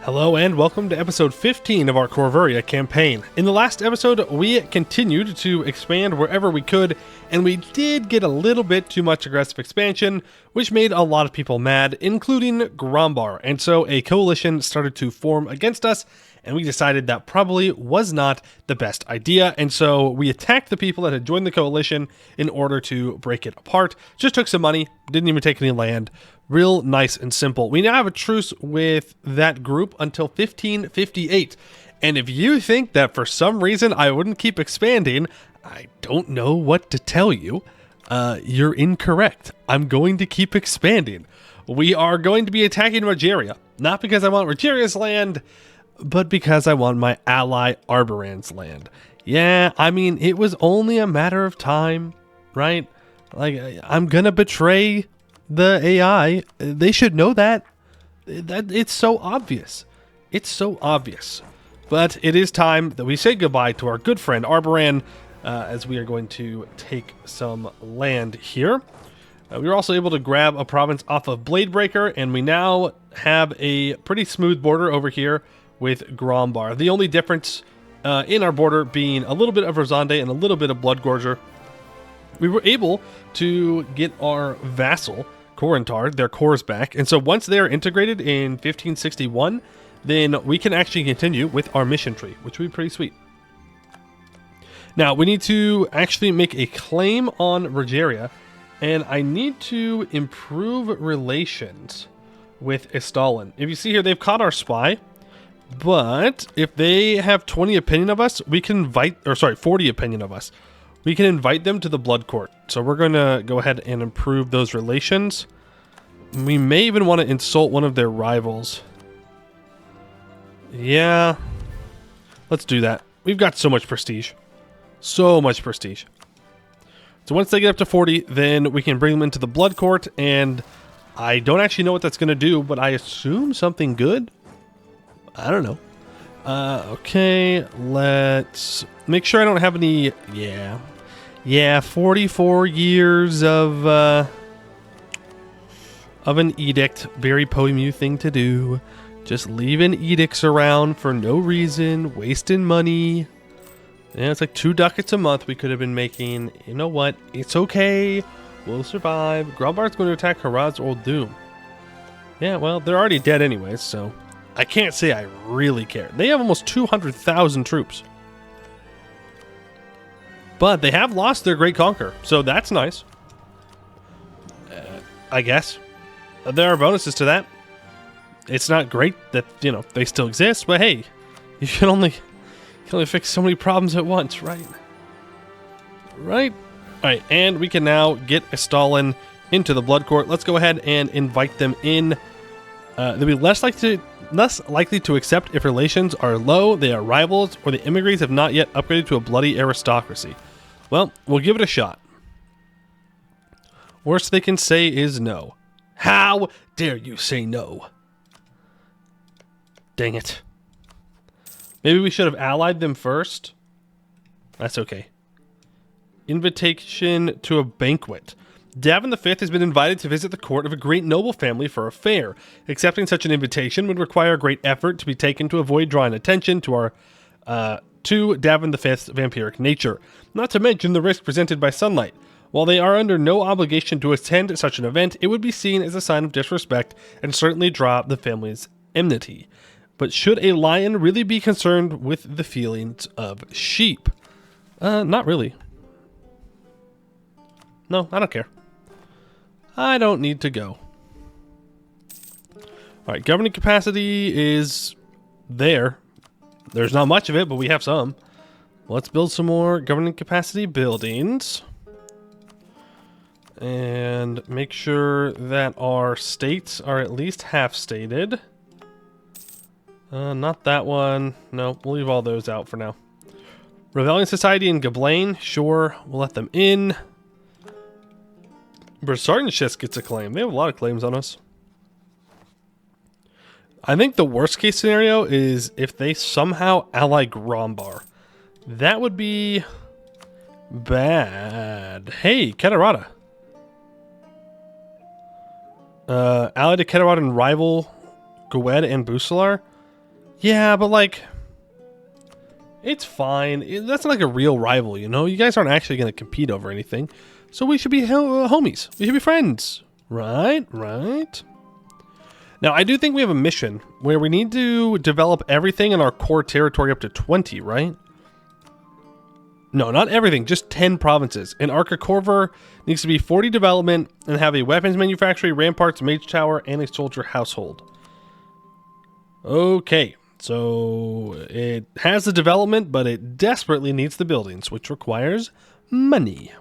Hello and welcome to episode 15 of our Corvuria campaign. In the last episode, we continued to expand wherever we could, and we did get a little bit too much aggressive expansion, which made a lot of people mad, including Grombar, and so a coalition started to form against us, and we decided that probably was not the best idea, and so we attacked the people that had joined the coalition in order to break it apart. Just took some money, didn't even take any land. Real nice and simple. We now have a truce with that group until 1558. And if you think that for some reason I wouldn't keep expanding, I don't know what to tell you. You're incorrect. I'm going to keep expanding. We are going to be attacking Rogeria. Not because I want Rogeria's land, but because I want my ally Arbaran's land. Yeah, I mean, it was only a matter of time, right? Like, I'm gonna betray the AI. They should know that. It's so obvious. It's so obvious. But it is time that we say goodbye to our good friend Arbaran, as we are going to take some land here. We were also able to grab a province off of Bladebreaker, and we now have a pretty smooth border over here with Grombar. The only difference in our border being a little bit of Rosande and a little bit of Bloodgorger. We were able to get our vassal Corentar, their cores back, and so once they are integrated in 1561, then we can actually continue with our mission tree, which would be pretty sweet. Now, we need to actually make a claim on Rogeria, and I need to improve relations with Estalin. If you see here, they've caught our spy, but if they have 20 opinion of us, we can 40 opinion of us. We can invite them to the Blood Court. So we're going to go ahead and improve those relations. We may even want to insult one of their rivals. Yeah. Let's do that. We've got so much prestige. So much prestige. So once they get up to 40, then we can bring them into the Blood Court. And I don't actually know what that's going to do, but I assume something good. I don't know. Okay, let's make sure I don't have any. Yeah, 44 years of an edict. Very Poiuymew thing to do. Just leaving edicts around for no reason, wasting money. Yeah, it's like 2 ducats a month we could have been making. You know what? It's okay. We'll survive. Grombar's going to attack Harad's Old Doom. Yeah, well, they're already dead anyways, so I can't say I really care. They have almost 200,000 troops. But they have lost their Great Conqueror, so that's nice. I guess. There are bonuses to that. It's not great that, you know, they still exist, but hey, you can only fix so many problems at once, right? Right? Alright, and we can now get Estalin into the Blood Court. Let's go ahead and invite them in. They'll be less likely to accept if relations are low, they are rivals, or the immigrants have not yet upgraded to a bloody aristocracy. Well, we'll give it a shot. Worst they can say is no. How dare you say no? Dang it. Maybe we should have allied them first. That's okay. Invitation to a banquet. Davin V has been invited to visit the court of a great noble family for a fair. Accepting such an invitation would require great effort to be taken to avoid drawing attention to our to Davin V's vampiric nature, not to mention the risk presented by sunlight. While they are under no obligation to attend such an event, it would be seen as a sign of disrespect and certainly draw the family's enmity. But should a lion really be concerned with the feelings of sheep? Not really. No, I don't care. I don't need to go. Alright, governing capacity is there. There's not much of it, but we have some. Let's build some more governing capacity buildings. And make sure that our states are at least half stated. Not that one. No, we'll leave all those out for now. Rebellion Society in Gablain. Sure, we'll let them in. Brisardenshist gets a claim. They have a lot of claims on us. I think the worst case scenario is if they somehow ally Grombar. That would be bad. Hey, Kedarata. Ally to Kedarata and rival Gwed and Busalar. Yeah, but like, it's fine. That's not like a real rival, you know? You guys aren't actually going to compete over anything. So we should be homies. We should be friends. Right? Right? Now, I do think we have a mission where we need to develop everything in our core territory up to 20, right? No, not everything, just 10 provinces. And Arca Corvur needs to be 40 development and have a weapons manufactory, ramparts, mage tower, and a soldier household. Okay, so it has the development, but it desperately needs the buildings, which requires money.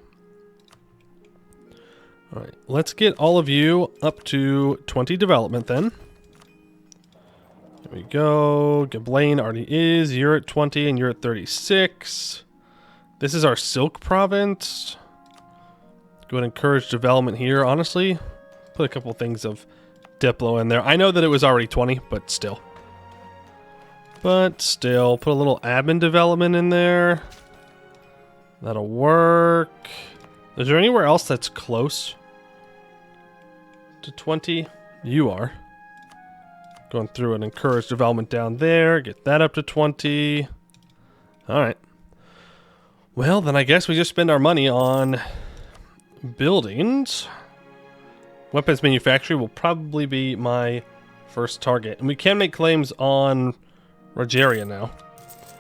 All right, let's get all of you up to 20 development then. There we go. Gablain already is. You're at 20 and you're at 36. This is our Silk province. Go ahead and encourage development here. Honestly, put a couple things of Diplo in there. I know that it was already 20, but still. Put a little admin development in there. That'll work. Is there anywhere else that's close to 20? You are. Going through and encourage development down there. Get that up to 20. Alright. Well, then I guess we just spend our money on buildings. Weapons manufacturing will probably be my first target. And we can make claims on Rogeria now.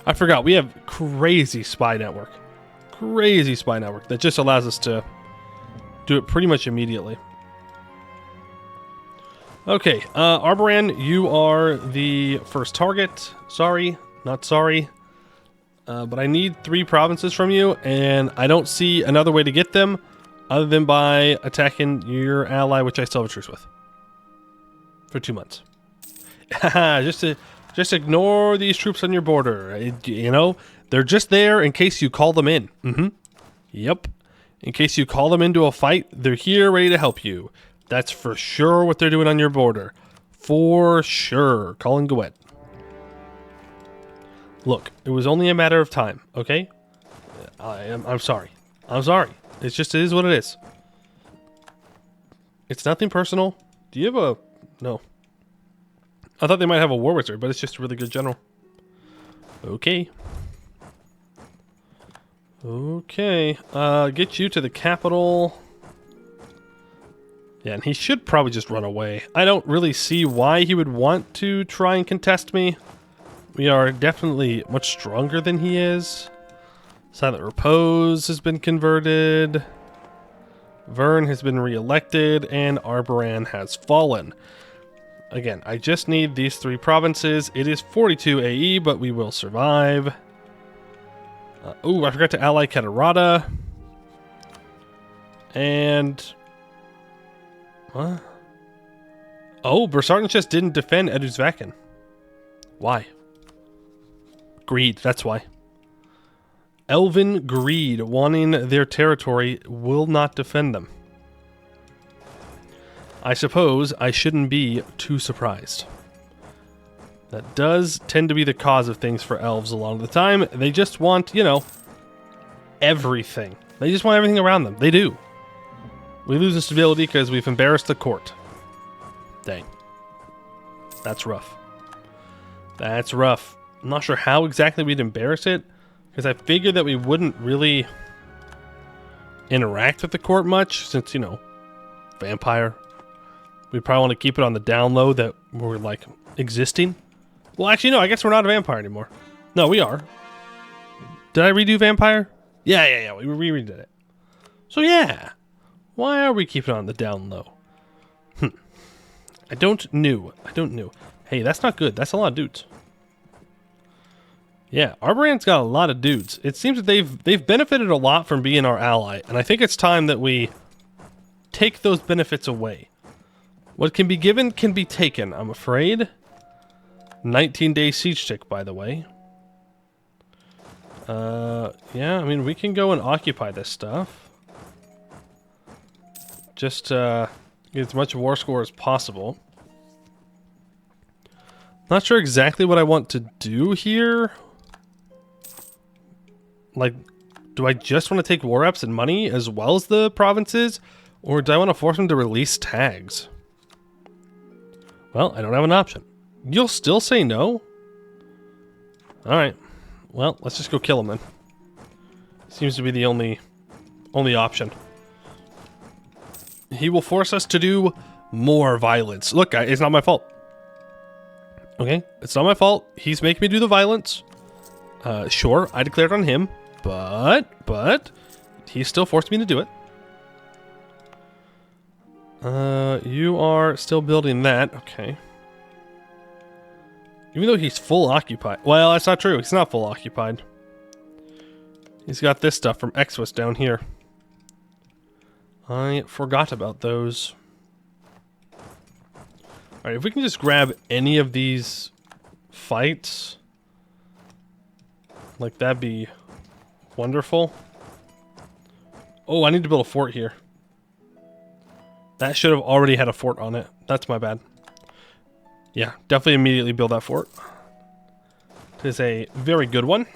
I forgot, we have crazy spy network. Crazy spy network that just allows us to do it pretty much immediately. Okay, Arbaran, you are the first target. Sorry, not sorry. But I need 3 provinces from you, and I don't see another way to get them other than by attacking your ally, which I still have a truce with. For 2 months. Just ignore these troops on your border. You know, they're just there in case you call them in. Yep. In case you call them into a fight, they're here ready to help you. That's for sure what they're doing on your border. For sure. Colin Gouet. Look, it was only a matter of time, okay? I'm sorry. I'm sorry. It is what it is. It's nothing personal. Do you have a... No. I thought they might have a war wizard, but it's just a really good general. Okay. Okay. Get you to the capital. Yeah, and he should probably just run away. I don't really see why he would want to try and contest me. We are definitely much stronger than he is. Silent Repose has been converted. Vern has been re-elected, and Arbaran has fallen. Again, I just need these 3 provinces. It is 42 AE, but we will survive. Oh, I forgot to ally Catarata. And... What? Oh, Bersartan just didn't defend Eduzvaken. Why? Greed, that's why. Elven greed, wanting their territory, will not defend them. I suppose I shouldn't be too surprised. That does tend to be the cause of things for elves a lot of the time. They just want, you know, everything. They just want everything around them. They do. We lose the stability because we've embarrassed the court. Dang. That's rough. That's rough. I'm not sure how exactly we'd embarrass it, because I figured that we wouldn't really interact with the court much, since, you know, vampire. We'd probably want to keep it on the down low that we're, like, existing. Well, actually, no, I guess we're not a vampire anymore. No, we are. Did I redo vampire? Yeah, we redid it. So, yeah. Why are we keeping it on the down low? I don't know. Hey, that's not good. That's a lot of dudes. Yeah, Arbaran's got a lot of dudes. It seems that they've benefited a lot from being our ally, and I think it's time that we take those benefits away. What can be given can be taken, I'm afraid. 19-day siege tick, by the way. Yeah, I mean, we can go and occupy this stuff. Just get as much war score as possible. Not sure exactly what I want to do here. Like, do I just want to take war reps and money as well as the provinces? Or do I want to force them to release tags? Well, I don't have an option. You'll still say no? Alright. Well, let's just go kill him then. Seems to be the only option. He will force us to do more violence. Look, guys, it's not my fault. Okay? It's not my fault. He's making me do the violence. Sure, I declared on him, but he still forced me to do it. You are still building that. Okay. Even though he's full occupied. Well, that's not true. He's not full occupied. He's got this stuff from Exwis down here. I forgot about those. Alright, if we can just grab any of these fights, like, that'd be wonderful. Oh, I need to build a fort here. That should have already had a fort on it. That's my bad. Yeah, definitely immediately build that fort. It is a very good one.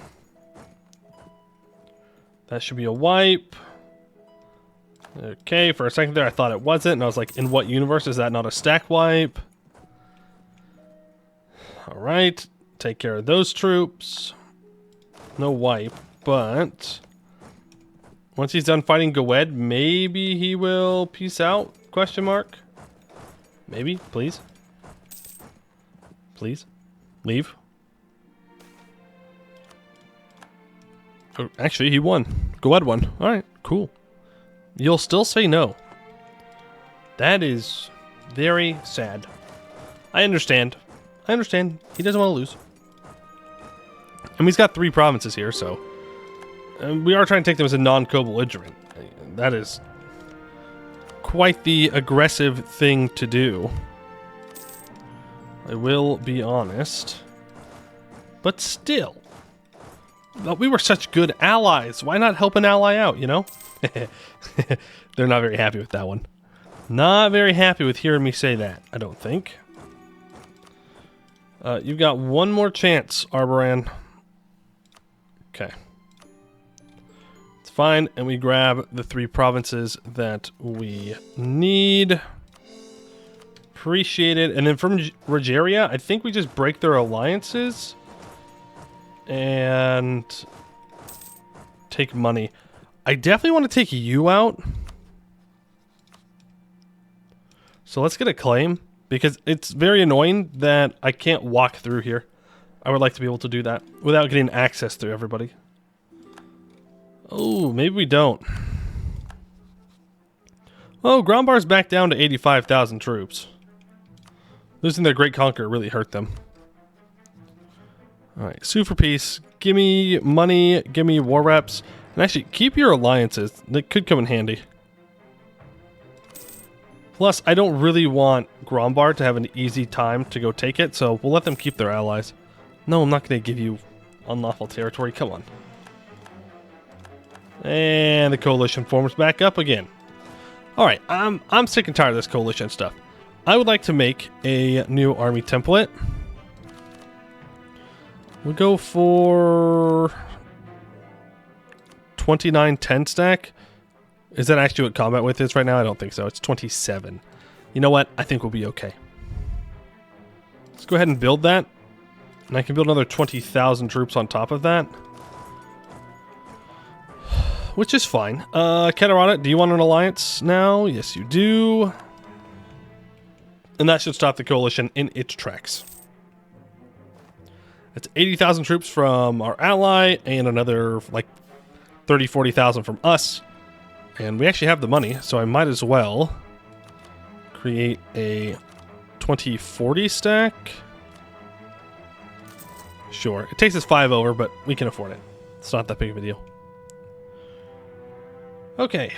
That should be a wipe. Okay, for a second there I thought it wasn't, and I was like, in what universe is that not a stack wipe? Alright, take care of those troops. No wipe, but once he's done fighting Goed, maybe he will peace out? Question mark? Maybe, please. Please. Leave. Oh, actually, he won. Goed won. Alright, cool. You'll still say no. That is very sad. I understand. I understand. He doesn't want to lose. And he's got 3 provinces here, so we are trying to take them as a non-co-belligerent. That is quite the aggressive thing to do. I will be honest. But still. We were such good allies. Why not help an ally out, you know? They're not very happy with that one. Not very happy with hearing me say that, I don't think. You've got one more chance, Arbaran. Okay. It's fine, and we grab the 3 provinces that we need. Appreciate it. And then from Rogeria, I think we just break their alliances and take money. I definitely want to take you out. So let's get a claim, because it's very annoying that I can't walk through here. I would like to be able to do that without getting access through everybody. Oh, maybe we don't. Oh, Grombar's back down to 85,000 troops. Losing their Great Conqueror really hurt them. Alright, sue for peace. Give me money, give me war reps. And actually, keep your alliances. They could come in handy. Plus, I don't really want Grombar to have an easy time to go take it, so we'll let them keep their allies. No, I'm not going to give you unlawful territory. Come on. And the coalition forms back up again. Alright, I'm sick and tired of this coalition stuff. I would like to make a new army template. We'll go for 2910 stack. Is that actually what combat width is right now? I don't think so. It's 27. You know what? I think we'll be okay. Let's go ahead and build that. And I can build another 20,000 troops on top of that. Which is fine. Keterana, do you want an alliance now? Yes, you do. And that should stop the coalition in its tracks. It's 80,000 troops from our ally and another like 30, 40,000 from us. And we actually have the money, so I might as well create a 2040 stack. Sure, it takes us 5 over, but we can afford it. It's not that big of a deal. Okay.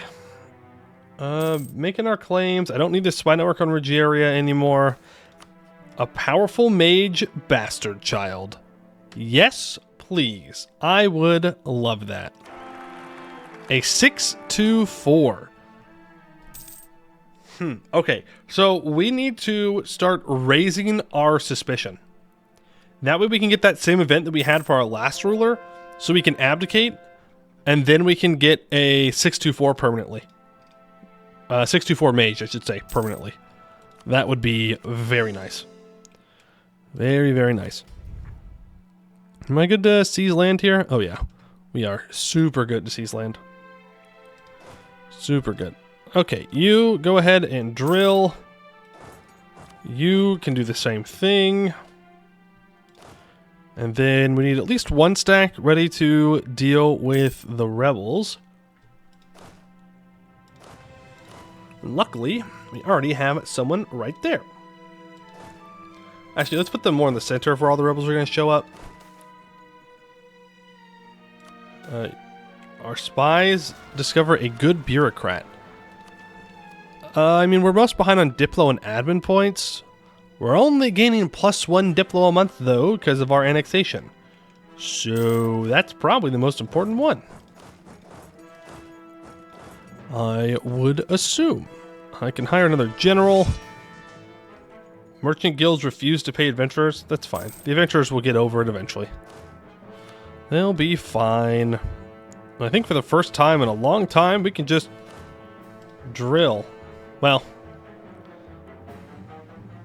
Making our claims. I don't need the spy network on Rogeria anymore. A powerful mage bastard child. Yes, please. I would love that. A 624. Okay, so we need to start raising our suspicion. That way we can get that same event that we had for our last ruler, so we can abdicate, and then we can get a 624 permanently. 624 mage, I should say, permanently. That would be very nice. Very, very nice. Am I good to seize land here? Oh yeah, we are super good to seize land. Super good. Okay, you go ahead and drill. You can do the same thing. And then we need at least one stack ready to deal with the rebels. Luckily, we already have someone right there. Actually, let's put them more in the center of where all the rebels are going to show up. Our spies discover a good bureaucrat. I mean, we're most behind on Diplo and admin points. We're only gaining +1 Diplo a month, though, because of our annexation. So that's probably the most important one. I would assume. I can hire another general. Merchant guilds refuse to pay adventurers. That's fine. The adventurers will get over it eventually. They'll be fine. I think for the first time in a long time, we can just drill. Well,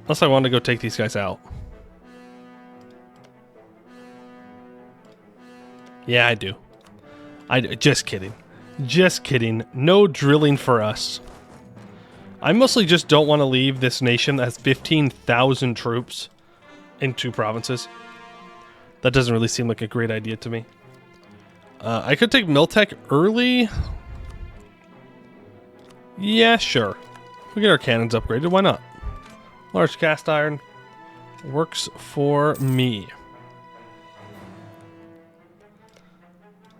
unless I want to go take these guys out. Yeah, I do. Just kidding. Just kidding. No drilling for us. I mostly just don't want to leave this nation that has 15,000 troops in 2 provinces. That doesn't really seem like a great idea to me. I could take Miltech early. Yeah, sure. We get our cannons upgraded. Why not? Large cast iron works for me.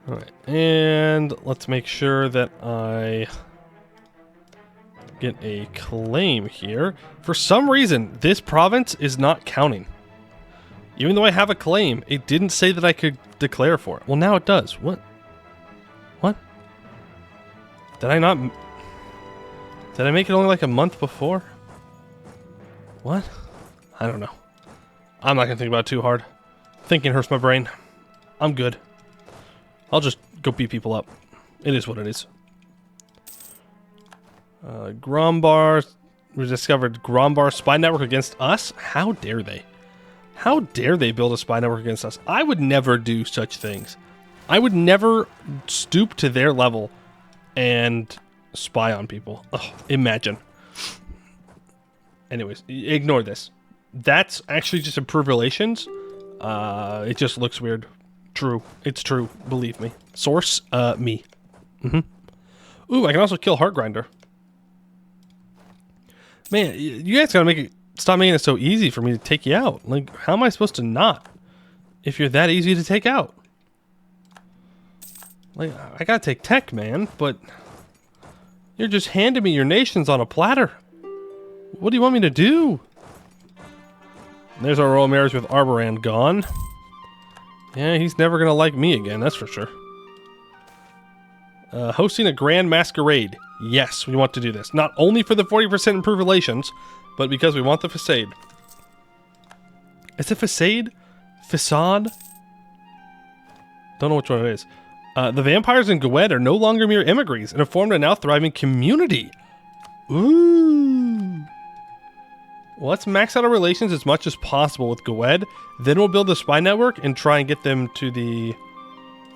Alright, and let's make sure that I get a claim here. For some reason, this province is not counting. Even though I have a claim, it didn't say that I could declare for it. Well, now it does. What? What? Did I not... Did I make it only like a month before? What? I don't know. I'm not gonna think about it too hard. Thinking hurts my brain. I'm good. I'll just go beat people up. It is what it is. Grombar. We discovered Grombar spy network against us? How dare they? How dare they build a spy network against us? I would never do such things. I would never stoop to their level and spy on people. Ugh, imagine. Anyways, ignore this. That's actually just improved relations. It just looks weird. True. It's true. Believe me. Source, me. Ooh, I can also kill Heartgrinder. Man, you guys gotta stop making it so easy for me to take you out. Like, how am I supposed to not? If you're that easy to take out. Like, I gotta take tech, man, but you're just handing me your nations on a platter. What do you want me to do? There's our royal marriage with Arbaran gone. Yeah, he's never gonna like me again, that's for sure. Hosting a grand masquerade. Yes, we want to do this. Not only for the 40% improved relations, but because we want the facade. Is it facade? Facade? Don't know which one it is. The vampires in Gwed are no longer mere emigres and have formed a now thriving community. Ooh. Well, let's max out our relations as much as possible with Gwed. Then we'll build a spy network and try and get them to the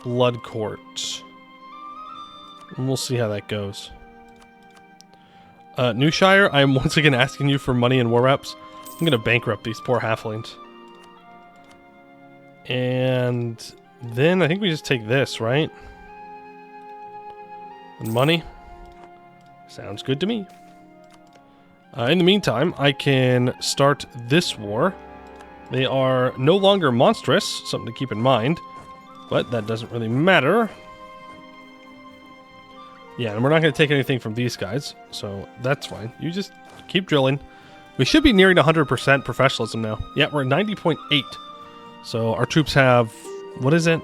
Blood Court. And we'll see how that goes. Newshire, I am once again asking you for money and war reps. I'm going to bankrupt these poor halflings. And then I think we just take this, right? And money. Sounds good to me. In the meantime, I can start this war. They are no longer monstrous, something to keep in mind. But that doesn't really matter. Yeah, and we're not going to take anything from these guys, so that's fine. You just keep drilling. We should be nearing 100% professionalism now. Yeah, we're at 90.8. So our troops have, what is it?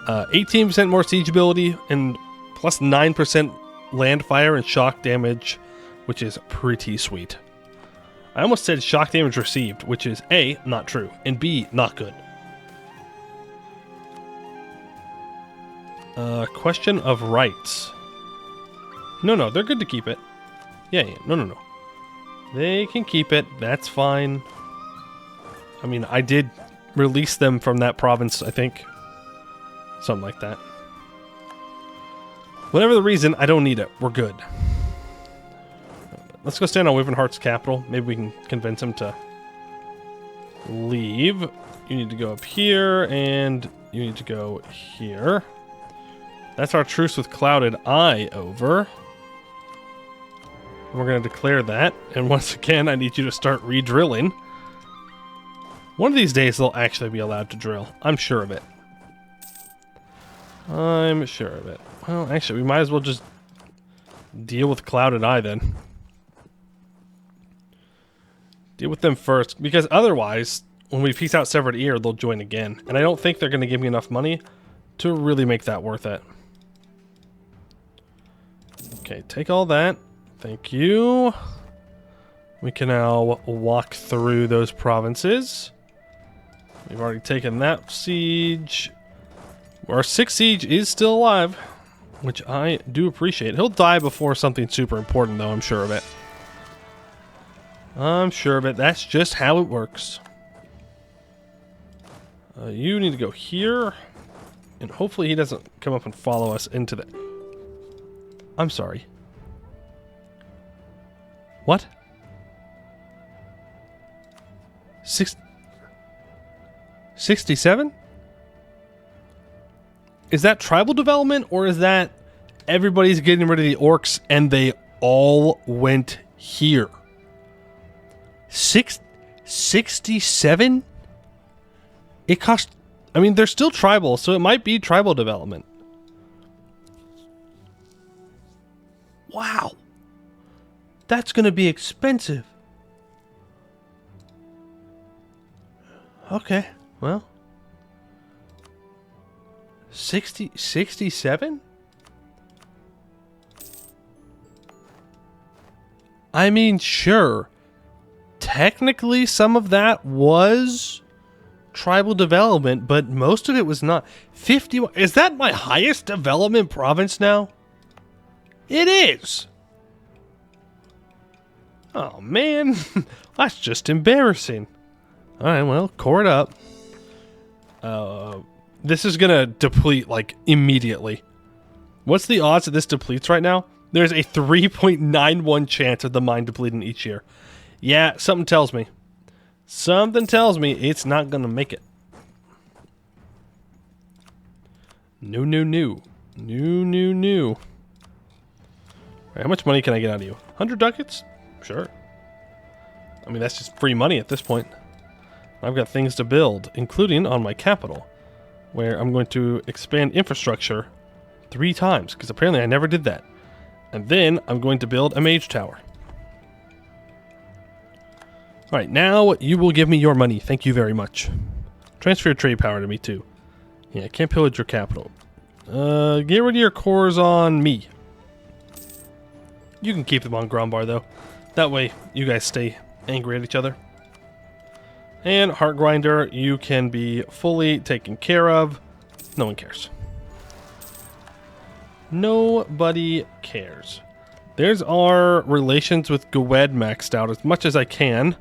18% more siege ability and plus 9% land fire and shock damage, which is pretty sweet. I almost said shock damage received, which is A, not true, and B, not good. Question of rights. No, they're good to keep it. Yeah, no. They can keep it, that's fine. I mean, I did release them from that province, I think. Something like that. Whatever the reason, I don't need it. We're good. Let's go stand on Wyvernheart's capital. Maybe we can convince him to leave. You need to go up here, and you need to go here. That's our truce with Clouded Eye over. We're going to declare that. And once again, I need you to start re-drilling. One of these days, they'll actually be allowed to drill. I'm sure of it. I'm sure of it. Well, actually, we might as well just deal with Clouded Eye then. Deal with them first, because otherwise, when we peace out Severed Ear, they'll join again. And I don't think they're going to give me enough money to really make that worth it. Okay, take all that. Thank you. We can now walk through those provinces. We've already taken that siege. Our 6th siege is still alive, which I do appreciate. He'll die before something super important, though, I'm sure of it. I'm sure of it. That's just how it works. You need to go here. And hopefully he doesn't come up and follow us into the... I'm sorry. What? 67? Is that tribal development, or is that everybody's getting rid of the orcs and they all went here? 67? It cost... I mean, they're still tribal, so it might be tribal development. Wow. That's going to be expensive. Okay, well. 67? I mean, sure. Technically, some of that was tribal development, but most of it was not. 50... Is that my highest development province now? It is. Oh, man. That's just embarrassing. Alright, well, core it up. This is gonna deplete, like, immediately. What's the odds that this depletes right now? There's a 3.91 chance of the mine depleting each year. Yeah, something tells me. Something tells me it's not gonna make it. No. Right, how much money can I get out of you? 100 ducats? Sure. I mean, that's just free money at this point. I've got things to build, including on my capital, where I'm going to expand infrastructure 3 times, because apparently I never did that. And then I'm going to build a mage tower. Alright, now you will give me your money. Thank you very much. Transfer your trade power to me, too. Yeah, I can't pillage your capital. Get rid of your cores on me. You can keep them on Grombar, though. That way, you guys stay angry at each other. And Heartgrinder, you can be fully taken care of. No one cares. Nobody cares. There's our relations with Gwed maxed out as much as I can.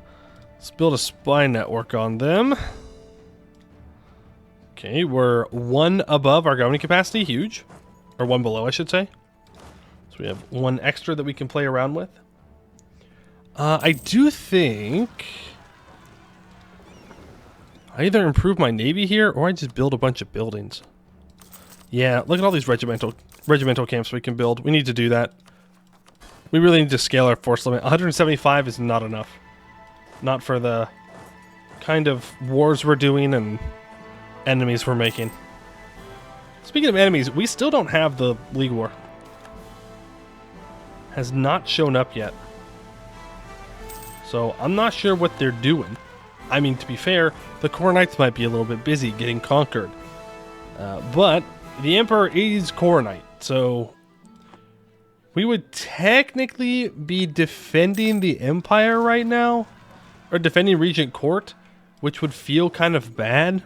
Let's build a spy network on them. Okay, we're 1 above our governing capacity. Huge. Or 1 below, I should say. So we have 1 extra that we can play around with. I do think I either improve my navy here or I just build a bunch of buildings. Yeah, look at all these regimental camps we can build. We need to do that. We really need to scale our force limit. 175 is not enough. Not for the kind of wars we're doing and enemies we're making. Speaking of enemies, we still don't have the League War. Has not shown up yet. So I'm not sure what they're doing. I mean, to be fair, the Core Knights might be a little bit busy getting conquered. But the Emperor is Core Knight, so we would technically be defending the Empire right now, or defending Regent Court, which would feel kind of bad.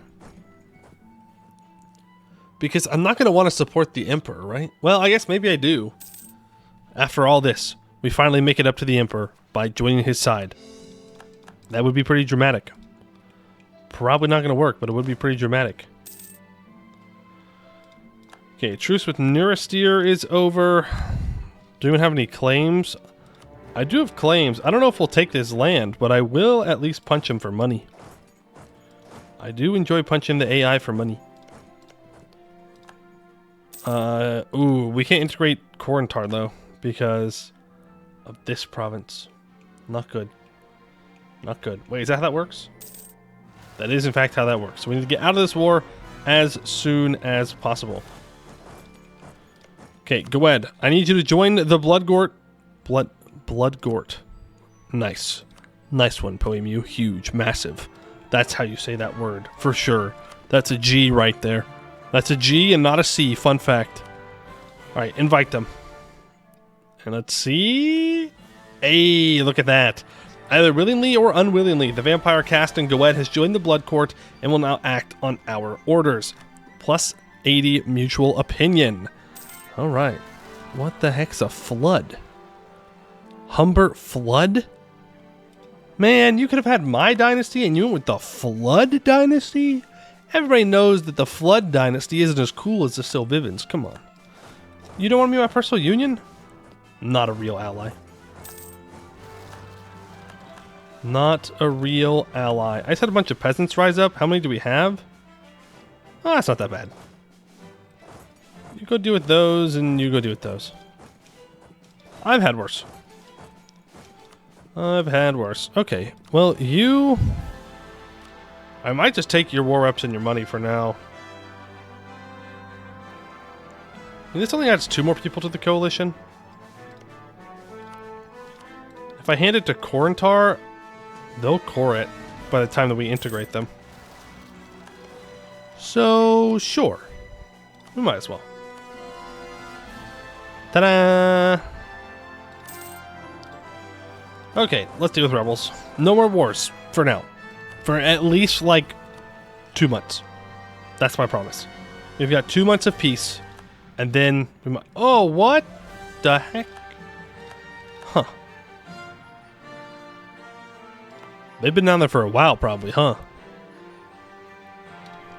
Because I'm not going to want to support the Emperor, right? Well, I guess maybe I do. After all this, we finally make it up to the Emperor by joining his side. That would be pretty dramatic. Probably not going to work, but it would be pretty dramatic. Okay, truce with Neurastir is over. Do we have any claims? I do have claims. I don't know if we'll take this land, but I will at least punch him for money. I do enjoy punching the AI for money. Ooh, we can't integrate Corentar though, because of this province. Not good. Not good. Wait, is that how that works? That is in fact how that works. So we need to get out of this war as soon as possible. Okay, Gwed, I need you to join the Bloodgort. Bloodgort. Nice. Nice one, Poiuymew. Huge. Massive. That's how you say that word, for sure. That's a G right there. That's a G and not a C. Fun fact. Alright, invite them. And let's see. Hey, look at that. Either willingly or unwillingly, the vampire cast in Gwed has joined the Blood Court and will now act on our orders. Plus 80 mutual opinion. Alright. What the heck's a flood? Humbert Flood? Man, you could have had my dynasty and you went with the Flood dynasty? Everybody knows that the Flood dynasty isn't as cool as the Sylvivans. Come on. You don't want to be my personal union? Not a real ally. Not a real ally. I just had a bunch of peasants rise up. How many do we have? Oh, that's not that bad. You go deal with those, and you go deal with those. I've had worse. I've had worse. Okay, well, you... I might just take your war reps and your money for now. I mean, this only adds 2 more people to the coalition. If I hand it to Corentar, they'll core it by the time that we integrate them. So, sure. We might as well. Ta-da! Okay, let's deal with rebels. No more wars, for now. For at least, like, 2 months. That's my promise. We've got 2 months of peace, and then we might... Oh, what the heck? Huh. They've been down there for a while, probably, huh?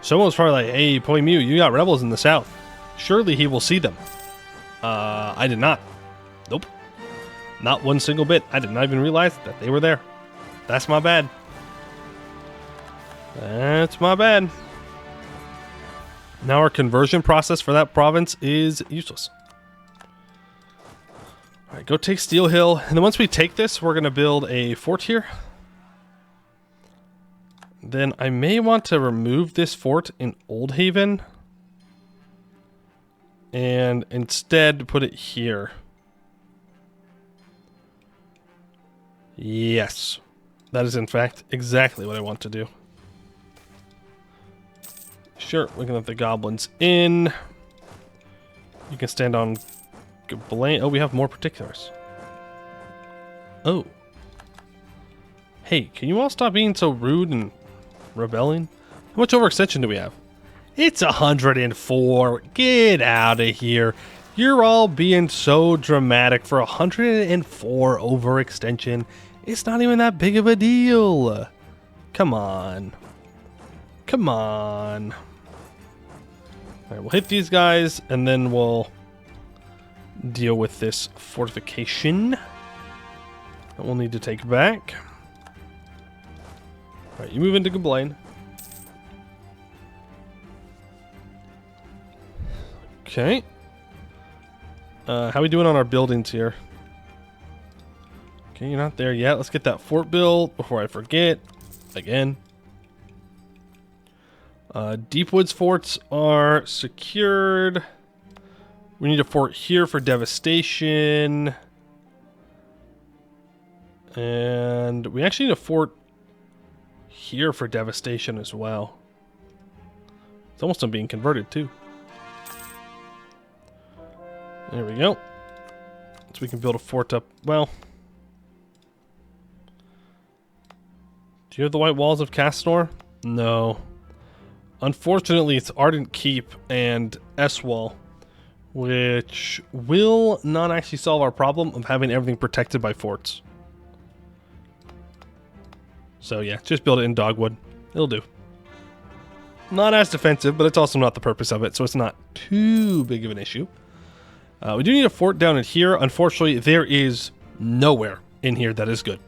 Someone was probably like, hey, Poiuymew, you got rebels in the south. Surely he will see them. I did not. Nope. Not one single bit. I did not even realize that they were there. That's my bad. That's my bad. Now our conversion process for that province is useless. Alright, go take Steel Hill. And then once we take this, we're going to build a fort here. Then I may want to remove this fort in Old Haven. And instead put it here. Yes. That is in fact exactly what I want to do. Sure, we can let the goblins in. You can stand on Gablain. Oh, we have more particulars. Oh. Hey, can you all stop being so rude and rebelling? How much overextension do we have? It's 104. Get out of here. You're all being so dramatic for 104 overextension. It's not even that big of a deal. Come on. Come on. All right, we'll hit these guys, and then we'll deal with this fortification that we'll need to take back. All right, you move into Gablain. Okay. How are we doing on our buildings here? Okay, you're not there yet. Let's get that fort built before I forget. Again. Deepwoods forts are secured. We need a fort here for devastation. And we actually need a fort here for devastation as well. It's almost being converted too. There we go. So we can build a fort up. Well, do you have the white walls of Castor? No. Unfortunately, it's Ardent Keep and S-Wall, which will not actually solve our problem of having everything protected by forts. So yeah, just build it in Dogwood. It'll do. Not as defensive, but it's also not the purpose of it, so it's not too big of an issue. We do need a fort down in here. Unfortunately, there is nowhere in here that is good.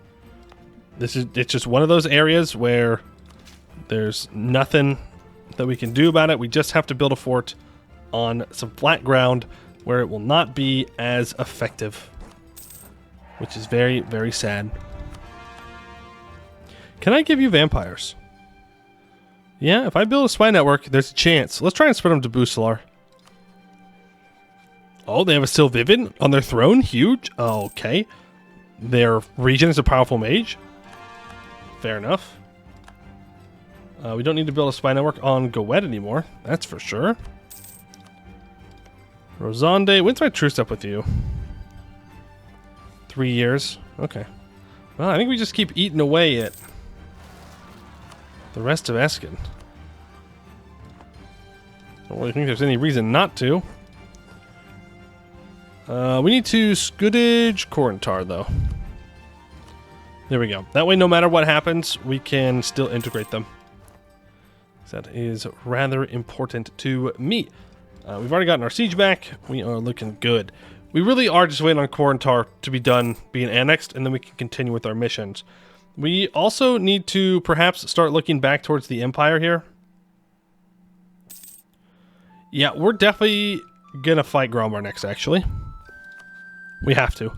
It's just one of those areas where there's nothing that we can do about it. We just have to build a fort on some flat ground where it will not be as effective, which is very, very sad. Can I give you vampires? Yeah, if I build a spy network, there's a chance. Let's try and spread them to Busalar. Oh, they have a still vivid on their throne. Huge. Okay. Their regent is a powerful mage. Fair enough. We don't need to build a spy network on Goed anymore. That's for sure. Rosande, when's my truce up with you? 3 years. Okay. Well, I think we just keep eating away at the rest of Eskin. Don't really think there's any reason not to. We need to Scudage Corintar, though. There we go. That way, no matter what happens, we can still integrate them. That is rather important to me. We've already gotten our siege back. We are looking good. We really are just waiting on Corintar to be done, being annexed, and then we can continue with our missions. We also need to perhaps start looking back towards the Empire here. Yeah, we're definitely going to fight Grombar next, actually. We have to.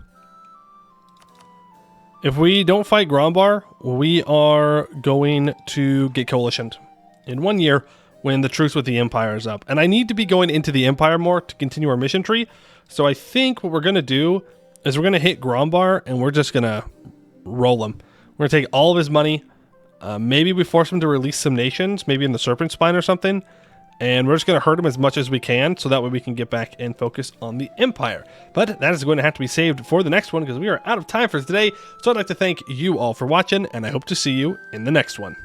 If we don't fight Grombar, we are going to get coalitioned in 1 year when the truce with the Empire is up. And I need to be going into the Empire more to continue our mission tree. So I think what we're going to do is we're going to hit Grombar and we're just going to roll him. We're going to take all of his money. Maybe we force him to release some nations, maybe in the Serpent Spine or something. And we're just going to hurt him as much as we can, so that way we can get back and focus on the Empire. But that is going to have to be saved for the next one, because we are out of time for today. So I'd like to thank you all for watching, and I hope to see you in the next one.